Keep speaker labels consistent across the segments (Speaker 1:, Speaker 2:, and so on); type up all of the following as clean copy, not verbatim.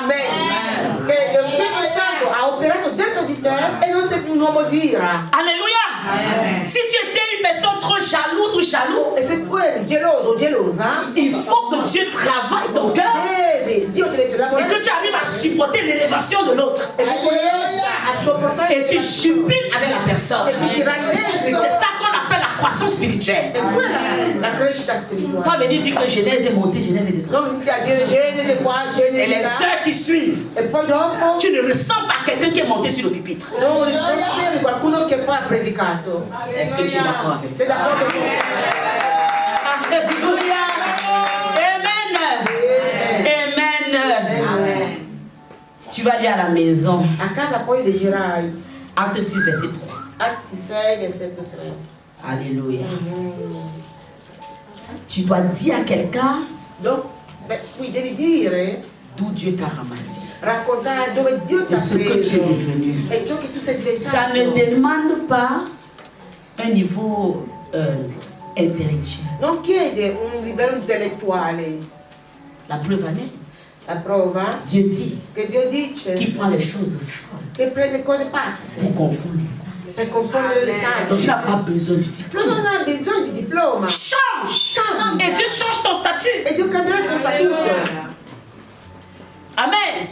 Speaker 1: Amen. Che lo Spirito Santo ha operato dentro di te e non sei più un uomo di ira.
Speaker 2: Alléluia. Si tu étais une personne trop jalouse ou jaloux,
Speaker 1: E se tu eri geloso o gelosa,
Speaker 2: il faut que Dieu travaille ton cœur
Speaker 1: Dio deve
Speaker 2: et
Speaker 1: lavorare
Speaker 2: que tu arrives à supporter l'élévation de l'autre.
Speaker 1: e tu riesca a sopportare
Speaker 2: Et tu jubiles avec la personne.
Speaker 1: e tu ti rallegri.
Speaker 2: C'est ça qu'on appelle la croissance spirituelle.
Speaker 1: E quella è la crescita spirituale.
Speaker 2: Pas venir dire que Genèse est montée, Genèse est descendue.
Speaker 1: Non inizi a dire Genesi qua,
Speaker 2: Et les
Speaker 1: Genesi là.
Speaker 2: sœurs qui suivent,
Speaker 1: E poi dopo
Speaker 2: tu ne ressens pas quelqu'un qui est monté sur le pupitre.
Speaker 1: non sembri qualcuno che poi ha predicato.
Speaker 2: Est-ce que tu es d'accord avec
Speaker 1: Sei d'accordo con me?
Speaker 2: Alléluia. Amen. Amen. Tu vas aller à la maison.
Speaker 1: A casa poi leggerai
Speaker 2: Acte 6, verset 3.
Speaker 1: Atti 6, versetto 3.
Speaker 2: Alléluia. Tu dois dire à quelqu'un
Speaker 1: Donc, qui devi dire,
Speaker 2: d'où Dieu t'a ramassé.
Speaker 1: raccontare dove Dio ti
Speaker 2: De
Speaker 1: ha
Speaker 2: ce que tu es
Speaker 1: preso
Speaker 2: devenu.
Speaker 1: e ciò che tu sei
Speaker 2: Ça ne
Speaker 1: diventato.
Speaker 2: demande pas un niveau intellectuel.
Speaker 1: Non chiede un livello intellettuale.
Speaker 2: La preuve en est,
Speaker 1: La prova
Speaker 2: Dieu dit
Speaker 1: che Dio dice
Speaker 2: qu'il prend les choses folles
Speaker 1: che prende cose pazze
Speaker 2: pour confondre les sages.
Speaker 1: per confondere le
Speaker 2: Donc tu
Speaker 1: sagge.
Speaker 2: n'as pas besoin du
Speaker 1: Tu
Speaker 2: diplôme.
Speaker 1: non hai bisogno di diploma.
Speaker 2: Change. Et Dieu change ton statut.
Speaker 1: E Dio cambierà il tuo statuto.
Speaker 2: Amen.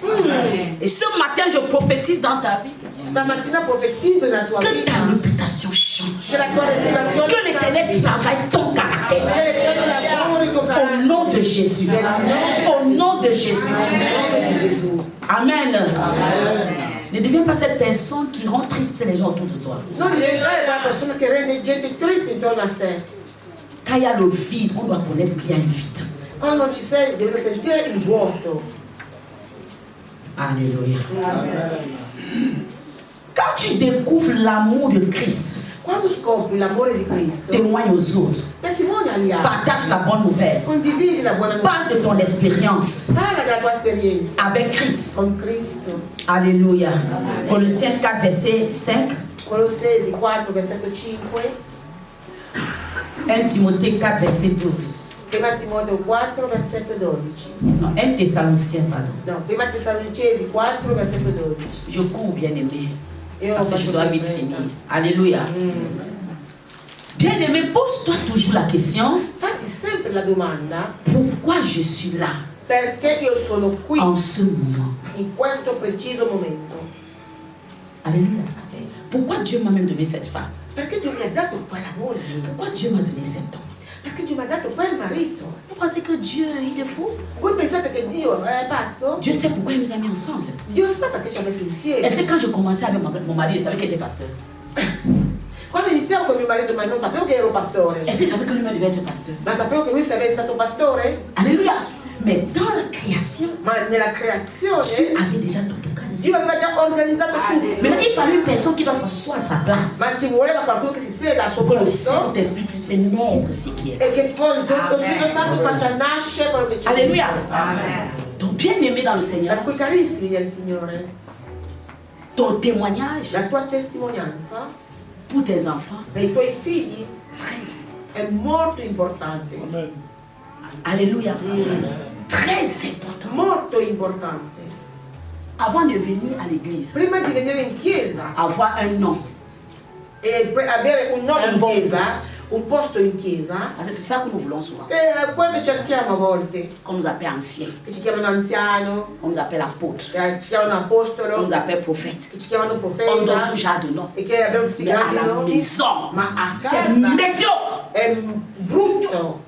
Speaker 2: Et ce matin, je prophétise dans ta vie
Speaker 1: Stamattina profetizzo nella tua
Speaker 2: que
Speaker 1: vita
Speaker 2: ta réputation change.
Speaker 1: che la tua reputazione
Speaker 2: Que l'Éternel travaille ton caractère.
Speaker 1: che l'Eterno lavori il tuo
Speaker 2: Au
Speaker 1: carattere.
Speaker 2: nom de Jésus. Au nom de Jésus. Amen. Ne deviens pas cette personne qui rend triste les gens autour de toi.
Speaker 1: Non diventare quella persona che rende gente triste intorno a sé.
Speaker 2: Quand il y a le vide, on doit connaître qu'il y a un vide.
Speaker 1: Quando non ci sei, devi sentire il vuoto.
Speaker 2: Alléluia. Quand tu découvres l'amour de Christ,
Speaker 1: Quando scopri l'amore di Cristo,
Speaker 2: témoigne aux autres.
Speaker 1: testimonia agli altri.
Speaker 2: Partage la bonne nouvelle.
Speaker 1: Condividi la buona
Speaker 2: Parle
Speaker 1: notizia.
Speaker 2: de ton expérience
Speaker 1: Parla della tua esperienza
Speaker 2: avec Christ.
Speaker 1: con Cristo.
Speaker 2: Alléluia. Colossiens 4, verset 5.
Speaker 1: Colossesi 4, versetto 5.
Speaker 2: 1 Timothée 4, verset 12.
Speaker 1: Prima Timoteo 4, versetto 12.
Speaker 2: Non, 1 Thessaloniciens, pardon.
Speaker 1: No, prima Tessalonicesi 4, versetto 12.
Speaker 2: Je cours, bien-aimé,
Speaker 1: Io
Speaker 2: parce que je dois vite finir. Alléluia. Bien-aimé, pose-toi toujours la question,
Speaker 1: Fatti sempre la domanda,
Speaker 2: pourquoi je suis là
Speaker 1: perché io sono qui
Speaker 2: en ce moment?
Speaker 1: in questo preciso momento?
Speaker 2: Alléluia. Pourquoi Dieu m'a même donné cette femme?
Speaker 1: Perché Dio mi ha dato quella moglie?
Speaker 2: Pourquoi Dieu m'a donné cet homme?
Speaker 1: Perché Dio mi ha dato quel marito?
Speaker 2: Vous pensez que Dieu, il est fou?
Speaker 1: Voi pensate che Dio è pazzo?
Speaker 2: Dieu sait pourquoi il nous a mis ensemble.
Speaker 1: Dio sa perché ci ha messi
Speaker 2: Et
Speaker 1: insieme.
Speaker 2: c'est quand je commençais avec mon mari, je savais qu'il était pasteur.
Speaker 1: Quando iniziavo con mio marito, ma non sapevo che ero pastore.
Speaker 2: Est-ce que je savais que lui-même devait être pasteur?
Speaker 1: Ma sapevo che lui sarebbe stato pastore?
Speaker 2: Alléluia. Mais dans la création,
Speaker 1: Ma nella
Speaker 2: Dieu
Speaker 1: creazione
Speaker 2: avait déjà tout organisé.
Speaker 1: Dio aveva già organizzato tutto.
Speaker 2: Maintenant, il fallait une personne qui doit s'asseoir à sa place.
Speaker 1: Ma ci voleva qualcuno che si sieda al suo
Speaker 2: Pour que le
Speaker 1: posto
Speaker 2: Saint-Esprit puisse faire naître ce qui est.
Speaker 1: e che poi lo Spirito Santo faccia nascere quello che c'è.
Speaker 2: Alléluia.
Speaker 1: Amen.
Speaker 2: Donc, bien aimé dans le Seigneur,
Speaker 1: Per cui carissimi nel Signore,
Speaker 2: ton témoignage
Speaker 1: la tua testimonianza
Speaker 2: pour tes enfants,
Speaker 1: per i tuoi figli
Speaker 2: très,
Speaker 1: è molto importante.
Speaker 2: alléluia, très important.
Speaker 1: Molto importante.
Speaker 2: Avant de venir à l'église,
Speaker 1: Prima di venire in chiesa
Speaker 2: avoir un nom.
Speaker 1: e avere un nome
Speaker 2: Un
Speaker 1: in
Speaker 2: buon
Speaker 1: chiesa,
Speaker 2: posto.
Speaker 1: un posto in chiesa,
Speaker 2: Parce que c'est ça que nous voulons souvent.
Speaker 1: è quello che cerchiamo a volte,
Speaker 2: On nous appelle anciens,
Speaker 1: che ci chiamano anziano,
Speaker 2: on nous appelle apôtres,
Speaker 1: che ci chiamano
Speaker 2: on
Speaker 1: apostolo,
Speaker 2: nous appelle prophètes.
Speaker 1: che ci chiamano
Speaker 2: On donne
Speaker 1: profeta
Speaker 2: tout genre de noms.
Speaker 1: e che abbiamo tutti i
Speaker 2: Mais à
Speaker 1: grandi
Speaker 2: la
Speaker 1: nomi,
Speaker 2: maison,
Speaker 1: ma a
Speaker 2: c'est
Speaker 1: casa
Speaker 2: médiocre.
Speaker 1: è brutto.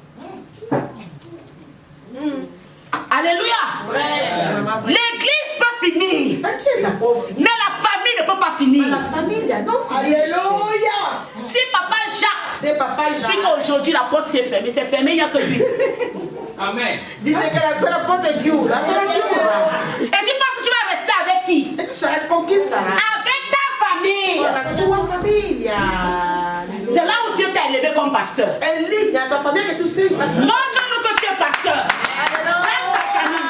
Speaker 2: Alléluia. L'église peut finir,
Speaker 1: La chiesa può finire,
Speaker 2: mais la famille ne peut pas
Speaker 1: ma
Speaker 2: finir.
Speaker 1: la famiglia non finisce.
Speaker 2: Alleluia. Si papa Jacques
Speaker 1: Se papà
Speaker 2: dit
Speaker 1: Jacques
Speaker 2: qu'aujourd'hui la porte s'est fermée, c'est fermé, il n'y a que lui.
Speaker 3: Amen.
Speaker 1: dice che quella porta è chiusa, sarà chiusa.
Speaker 2: Et tu penses que tu vas rester avec qui?
Speaker 1: E tu sarai con chi sarà?
Speaker 2: Avec ta famille.
Speaker 1: Con la tua famiglia.
Speaker 2: C'est là où Dieu t'a élevé comme pasteur.
Speaker 1: È lì nella tua famiglia che tu sei pastore.
Speaker 2: Montre-nous que tu es pasteur. Avec ta famille.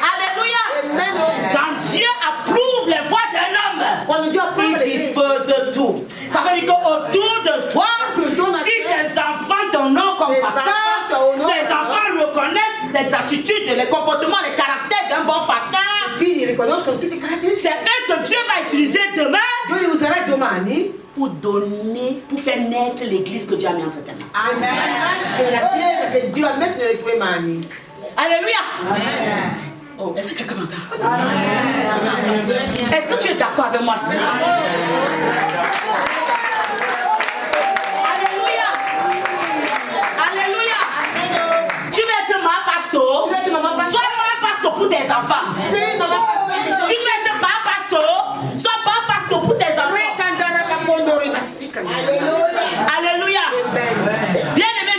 Speaker 2: Alléluia. Quand Dieu approuve les voies d'un homme,
Speaker 1: Quando Dio approva le
Speaker 2: il
Speaker 1: leggi,
Speaker 2: dispose tout. Ça veut dire qu'autour de toi, si tes enfants t'honorent comme pasteur, tes enfants reconnaissent les attitudes, les comportements, les caractères d'un bon pasteur.
Speaker 1: I figli riconoscono tutte le caratteristiche.
Speaker 2: C'est eux que Dieu va utiliser demain
Speaker 1: Dio li userà domani
Speaker 2: pour donner, pour faire naître l'église que Dieu a mis entre tes mains.
Speaker 1: per nascere la chiesa che Dio ha messo nelle tue mani.
Speaker 2: Alléluia.
Speaker 1: Amen.
Speaker 2: Oh, est-ce que quelqu'un m'entend? Est-ce que tu es d'accord avec moi ce soir? Alléluia. Alléluia. Tu veux être ma pasteur? Sois ma pasteur pour tes enfants.
Speaker 1: Sì, ma
Speaker 2: Tu veux être ma pasteur? Sois pas pasteur pour tes enfants. Alléluia. Bien-aimé,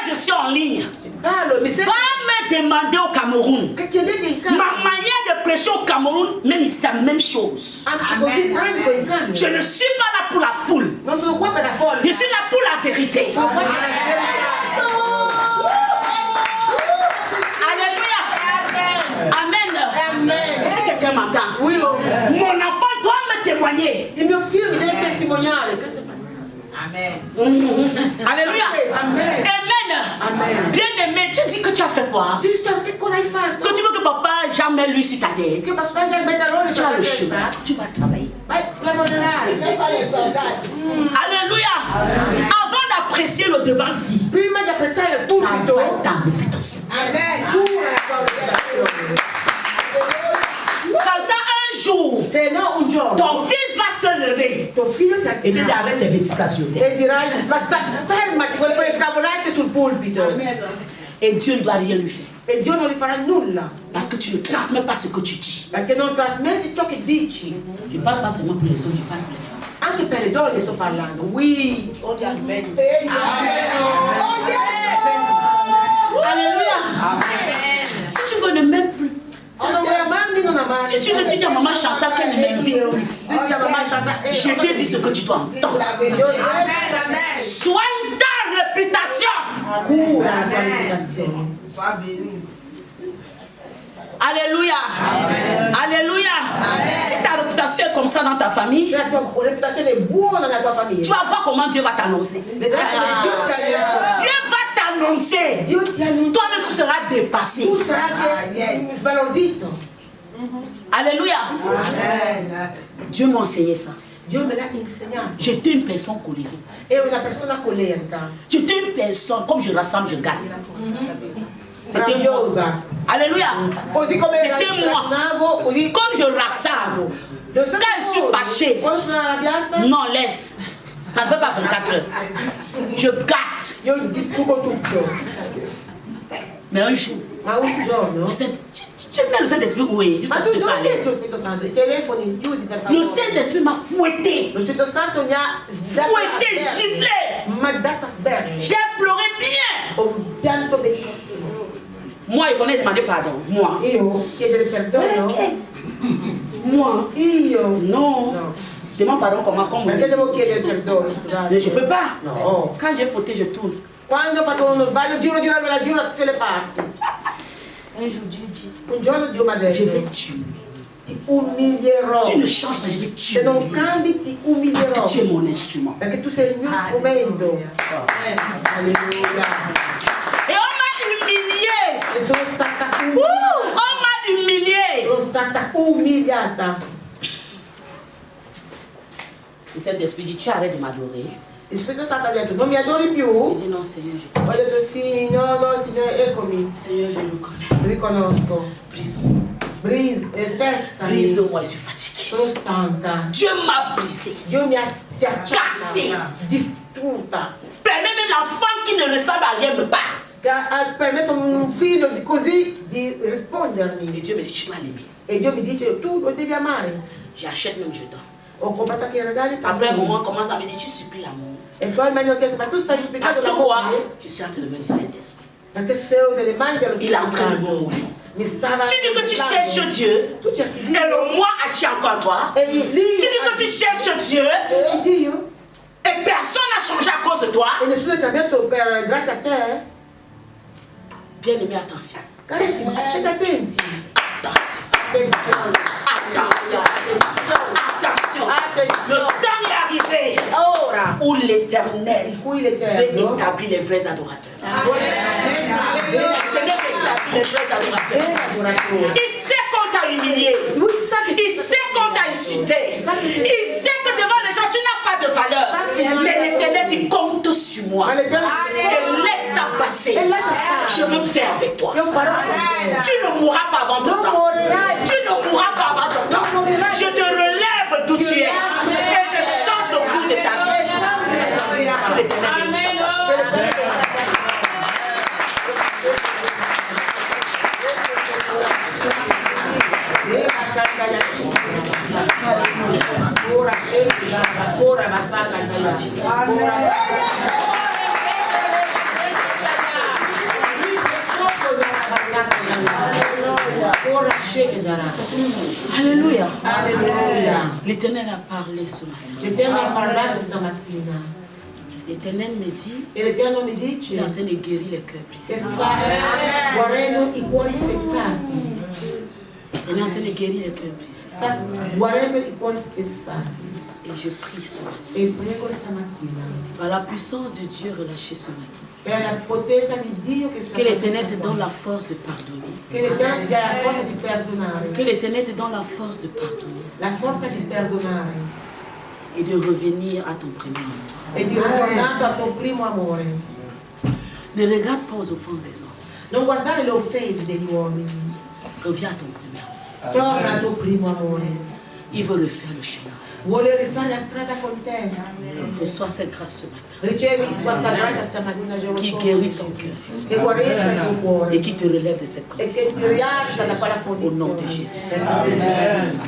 Speaker 2: je suis en ligne. Va me demander au Cameroun. Ma manière de prêcher au Cameroun, même ici, c'est la même chose. Je ne suis pas là pour la foule. Je suis là pour la vérité. Alléluia. Amen. Est-ce que quelqu'un m'entend? Mon enfant doit me témoigner.
Speaker 1: Il mio figlio mi deve testimoniare.
Speaker 2: Alléluia.
Speaker 1: Amen.
Speaker 2: Amen. Bien aimé, tu dis que tu as fait quoi?
Speaker 1: Che cosa hai fatto?
Speaker 2: Que tu veux que papa jamais lui sur ta tête.
Speaker 1: Che papà già mette a
Speaker 2: Tu as le chemin. Tu vas travailler.
Speaker 1: Vai, lavorerai.
Speaker 2: Alléluia. Avant d'apprécier le devant-ci,
Speaker 1: Prima di apprezzare il pulpito.
Speaker 2: travaille ta réputation.
Speaker 1: Amen. Cura la tua reputazione.
Speaker 2: Comme ça, un jour,
Speaker 1: Se no, un giorno
Speaker 2: ton fils va se lever
Speaker 1: tuo figlio si
Speaker 2: et te dire
Speaker 1: alzerà
Speaker 2: arrête tes bêtises sur terre.
Speaker 1: e dirai basta, fermati con quelle cavolate sul pulpito.
Speaker 2: Et Dieu ne doit rien lui faire.
Speaker 1: E Dio non gli farà nulla
Speaker 2: Parce que tu ne transmets pas ce que tu dis.
Speaker 1: perché non trasmetti ciò che dici.
Speaker 2: Je ne parle pas seulement pour les hommes, je parle pour les femmes.
Speaker 1: Anche per le donne sto parlando. Oui, oggi amen.
Speaker 2: Alléluia. Si tu veux ne même plus.
Speaker 1: Se non vuoi amarmi, non amarmi.
Speaker 2: Si tu veux, tu dis à maman Chantal qu'elle ne m'invite plus.
Speaker 1: Tu dis a mamma Chantal,
Speaker 2: Je te dis ce que tu dois entendre. Soigne ta réputation.
Speaker 1: Cura la tua reputazione.
Speaker 2: Alléluia. Alléluia. Si ta réputation est comme ça dans ta famille,
Speaker 1: Se la tua reputazione è buona nella tua
Speaker 2: tu
Speaker 1: famiglia,
Speaker 2: vas voir comment Dieu va t'annoncer.
Speaker 1: vedrai come Dio ti annuncia.
Speaker 2: Dieu va t'annoncer.
Speaker 1: Dio ti annuncia.
Speaker 2: Toi-même, tu seras dépassé.
Speaker 1: Tu sarai sbalordito.
Speaker 2: Alléluia. Dieu m'a enseigné ça.
Speaker 1: Dio me l'ha insegnato.
Speaker 2: J'étais une personne colérique.
Speaker 1: È una persona colerica,
Speaker 2: J'étais une personne, comme je rassemble, je garde. C'était moi.
Speaker 1: rabbiosa.
Speaker 2: Alléluia.
Speaker 1: Così come
Speaker 2: C'était moi.
Speaker 1: ragionavo, così
Speaker 2: Comme je rassemble.
Speaker 1: lo stesso
Speaker 2: Quand je suis
Speaker 1: modo,
Speaker 2: fâché.
Speaker 1: quando sono arrabbiata,
Speaker 2: Non, laisse. Ça ne fait pas 24 heures. Je gâte.
Speaker 1: io distruggo tutto.
Speaker 2: Mais un jour,
Speaker 1: Ma un giorno,
Speaker 2: tu mets le Saint-Esprit où est? Juste
Speaker 1: ma
Speaker 2: à
Speaker 1: tu
Speaker 2: ce que ça
Speaker 1: non
Speaker 2: allait.
Speaker 1: pensi lo Spirito Santo, i telefoni chiusi per
Speaker 2: Le
Speaker 1: favore.
Speaker 2: Saint-Esprit m'a fouetté.
Speaker 1: Lo Spirito Santo mi ha
Speaker 2: Fouetté, giflé.
Speaker 1: m'ha dato a sberle.
Speaker 2: J'ai pleuré bien.
Speaker 1: Ho pianto benissimo.
Speaker 2: Moi, il connaît demander pardon. Moi.
Speaker 1: Io chiedere perdono?
Speaker 2: Moi.
Speaker 1: Io?
Speaker 2: Non.
Speaker 1: No.
Speaker 2: Demande pardon comment? Comme
Speaker 1: Perché devo chiedere perdono, scusate?
Speaker 2: Mais je peux pas.
Speaker 1: No.
Speaker 2: Quand j'ai fauté, je tourne.
Speaker 1: Quando ho fatto uno sbaglio, giro, me la giro da tutte le parti.
Speaker 2: Un jour, Dieu dit,
Speaker 1: Un giorno Dio mi ha
Speaker 2: je vais
Speaker 1: detto,
Speaker 2: tuer.
Speaker 1: ti umilierò.
Speaker 2: Tu ne changes pas, je vais
Speaker 1: Se
Speaker 2: tuer.
Speaker 1: non cambi ti
Speaker 2: Parce
Speaker 1: umilierò.
Speaker 2: que tu es mon instrument.
Speaker 1: Perché tu sei il mio strumento. Alleluia.
Speaker 2: Et on m'a humilié.
Speaker 1: E sono stata
Speaker 2: On
Speaker 1: umiliata.
Speaker 2: m'a humilié.
Speaker 1: Sono stata umiliata.
Speaker 2: Le Saint-Esprit dit, tu arrêtes de m'adorer.
Speaker 1: Il Spirito Santo ha detto, non mi adori
Speaker 2: Il
Speaker 1: più?
Speaker 2: dit, non, Seigneur, je
Speaker 1: Ho detto sì, no, Signore, eccomi.
Speaker 2: Seigneur, je le connais.
Speaker 1: Riconosco.
Speaker 2: Brise-moi.
Speaker 1: Brise, spezzami.
Speaker 2: Brise-moi, je suis fatigué.
Speaker 1: Sono stanca.
Speaker 2: Dieu m'a brisé.
Speaker 1: Dio mi ha
Speaker 2: Cassé.
Speaker 1: schiacciata, distrutta.
Speaker 2: Permets même l'enfant qui ne ressemble à rien me parle.
Speaker 1: Che ha permesso a un figlio di così di
Speaker 2: Et
Speaker 1: rispondermi.
Speaker 2: Dieu me dit, tu dois l'aimer.
Speaker 1: E Dio mi dice, tu lo devi amare.
Speaker 2: J'achète même, je donne.
Speaker 1: Ho comprato anche i regali per
Speaker 2: Après un
Speaker 1: lui.
Speaker 2: moment, on commence à me dire, tu supplies l'amour.
Speaker 1: E poi mi hanno chiesto, ma tu stai
Speaker 2: Parce
Speaker 1: supplicando
Speaker 2: que quoi?
Speaker 1: l'amore?
Speaker 2: Je suis entre les mains du Saint-Esprit.
Speaker 1: Perché sei delle mani dello
Speaker 2: Il est en
Speaker 1: Spirito
Speaker 2: train de me
Speaker 1: Santo.
Speaker 2: mourir.
Speaker 1: Mi stava
Speaker 2: Tu dis que tu
Speaker 1: aiutando.
Speaker 2: cherches Dieu.
Speaker 1: Tu cerchi
Speaker 2: Et
Speaker 1: Dio.
Speaker 2: le moi agit encore en toi.
Speaker 1: E lì
Speaker 2: Tu dis que tu cherches Dieu.
Speaker 1: e Dio.
Speaker 2: Et personne n'a changé à cause de toi.
Speaker 1: E nessuno è cambiato grazie a te.
Speaker 2: Bien-aimé, attention.
Speaker 1: Carissimi, siete attenti.
Speaker 2: Attention.
Speaker 1: Attenzione.
Speaker 2: Attention.
Speaker 1: Attenzione.
Speaker 2: Attention. Le temps est arrivé
Speaker 1: Ora,
Speaker 2: où l'Éternel
Speaker 1: in cui
Speaker 2: veut
Speaker 1: l'Eterno
Speaker 2: établir les vrais adorateurs.
Speaker 1: vuole mettere
Speaker 2: L'Éternel veut établir mes vrais adorateurs. Il sait qu'on t'a humilié. Il sait qu'on t'a insulté. Il sait que devant les gens, tu n'as pas de valeur. Mais l'Éternel dit, compte sur moi. Et laisse ça passer. Je veux faire avec toi. Tu ne mourras pas avant ton temps. Tu ne mourras pas avant ton temps. Je te relève d'où tu es. Et je change le cours de ta vie. Que l'Éternel bénisse ta Alléluia. L'Éternel a parlé ce matin. L'Éternel me dit, il est en train de guérir les cœurs brisés. Il est en train de guérir les cœurs brisés. Et je prie ce matin. Par la puissance de Dieu relâchée ce matin. Que l'Éternel te donne la force de pardonner. Que l'Éternel te donne la force de pardonner. Et de revenir à ton premier amour. Ne regarde pas aux offenses des hommes.
Speaker 1: Non guardare le offese degli uomini.
Speaker 2: Reviens à ton premier amour.
Speaker 1: Torna al tuo primo amore.
Speaker 2: Il veut refaire le chemin.
Speaker 1: Vuole rifare la strada con te.
Speaker 2: Reçois cette grâce ce matin.
Speaker 1: Ricevi questa grazia stamattina,
Speaker 2: qui guérit ton cœur.
Speaker 1: Che guarisca il tuo cuore.
Speaker 2: Et qui te relève de cette
Speaker 1: condition. E che ti rialza da quella condizione.
Speaker 2: Au nom de Jésus.
Speaker 1: Amen.